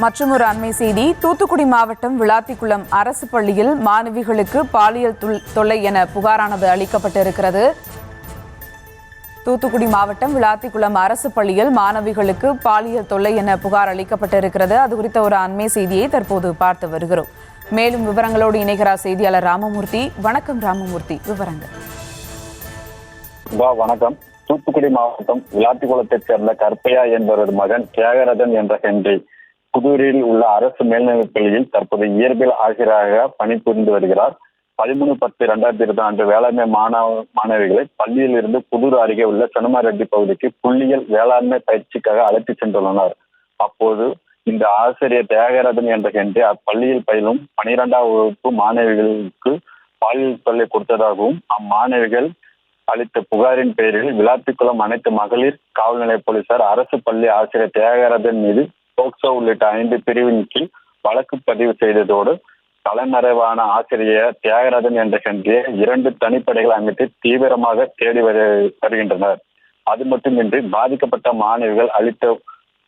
மற்றொரு அண்மை செய்தி. தூத்துக்குடி மாவட்டம் விளாத்திக்குளம் அரசு பள்ளியில் மாணவிகளுக்கு பாலியல் தொல்லை என புகாரானது அளிக்கப்பட்டிருக்கிறது. தூத்துக்குடி மாவட்டம் விளாத்திக்குளம் அரசு பள்ளியில் மாணவிகளுக்கு பாலியல் தொல்லை என புகார் அளிக்கப்பட்டிருக்கிறது. அது குறித்த ஒரு அண்மை செய்தியை தற்போது பார்த்து வருகிறோம். மேலும் விவரங்களோடு இணைகிறார் செய்தியாளர் ராமமூர்த்தி. வணக்கம் ராமமூர்த்தி, விவரங்கள். வணக்கம். தூத்துக்குடி மாவட்டம் விளாத்திக்குளத்தைச் சேர்ந்த கற்பையா என்பவரது மகன் தியாகராஜன் என்ற ஹென்றி புதூரில் உள்ள அரசு மேல்நிலைப் பள்ளியில் தற்போது இயற்பியல் ஆசிரியராக பணிபுரிந்து வருகிறார். 13/10/2020 அன்று வேளாண்மை மாணவிகளை பள்ளியில் இருந்து புதூர் அருகே உள்ள சனுமாரெட்டி பகுதிக்கு புள்ளியியல் வேளாண்மை பயிற்சிக்காக அழைத்து சென்றுள்ளனர். அப்போது இந்த ஆசிரியர் தியாகராஜன் என்ற ஹென்றி அப்பள்ளியில் பயிலும் 12ஆம் வகுப்பு மாணவிகளுக்கு பாலியல் தொல்லை கொடுத்ததாகவும் அம்மாணவிகள் அளித்த புகாரின் பேரில் விளாத்திக்குளம் அனைத்து மகளிர் காவல் நிலைய போலீசார் அரசு பள்ளி ஆசிரியர் தியாகராஜன் மீது போக்சோ உள்ளிட்ட 5 பிரிவின் கீழ் வழக்கு பதிவு செய்ததோடு தலைமறைவான ஆசிரியர் தியாகராஜன் என்ற ஹென்றியை 2 தனிப்படைகள் அமைத்து தீவிரமாக தேடி வருகின்றனர். அது மட்டுமின்றி பாதிக்கப்பட்ட மாணவிகள் அளித்த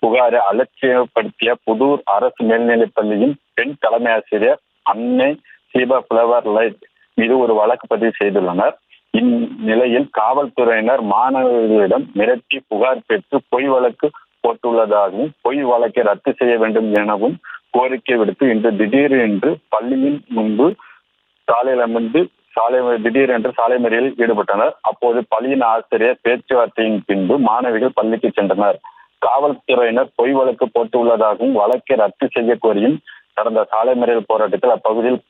புகாரை அலட்சியப்படுத்திய புதூர் அரசு மேல்நிலைப் பள்ளியின் பெண் தலைமை ஆசிரியர் அன்னை சீபா பிளவர் லைட் மீது ஒரு வழக்கு பதிவு செய்துள்ளனர். இந்நிலையில் காவல்துறையினர் மாணவர்களிடம் மிரட்டி புகார் பெற்று பொய் வழக்கு போட்டுள்ளதாகவும் பொய் வழக்கை ரத்து செய்ய வேண்டும் எனவும் கோரிக்கை விடுத்து இன்று திடீரென்று பள்ளியின் முன்பு திடீரென்று சாலை மறியலில் ஈடுபட்டனர். அப்போது பள்ளியின் ஆசிரியர் பேச்சுவார்த்தையின் பின்பு மாணவிகள் பள்ளிக்கு சென்றனர். காவல்துறையினர் பொய் வழக்கு போட்டுள்ளதாகவும் வழக்கை ரத்து செய்ய கோரியும் நடந்த சாலை மறியல் போராட்டத்தில் அப்பகுதியில்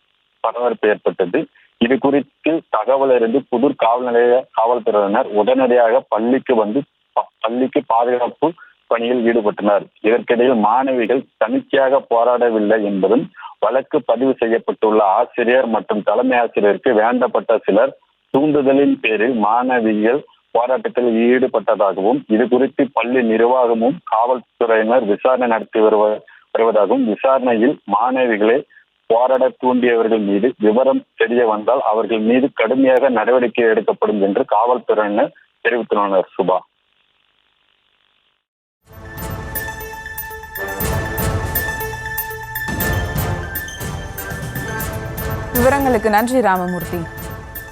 பரபரப்பு ஏற்பட்டது. இது குறித்து தகவல் அறிந்து புதூர் காவல் நிலைய காவல்துறையினர் உடனடியாக பள்ளிக்கு பாதுகாப்பு பணியில் ஈடுபட்டனர். இதற்கிடையில் மாணவிகள் தனிச்சையாக போராடவில்லை என்பதும் வழக்கு பதிவு செய்யப்பட்டுள்ள ஆசிரியர் மற்றும் தலைமை ஆசிரியருக்கு வேண்டப்பட்ட சிலர் தூண்டுதலின் பேரில் மாணவிகள் போராட்டத்தில் ஈடுபட்டதாகவும் இது குறித்து பள்ளி நிர்வாகமும் காவல்துறையினர் விசாரணை நடத்தி வருவதாகவும் விசாரணையில் மாணவிகளை போராட தூண்டியவர்கள் மீது விவரம் தெரிய வந்தால் அவர்கள் மீது கடுமையாக நடவடிக்கை எடுக்கப்படும் என்று காவல்துறையினர் தெரிவித்துள்ளனர். சுபா, விவரங்களுக்கு நன்றி ராமமூர்த்தி.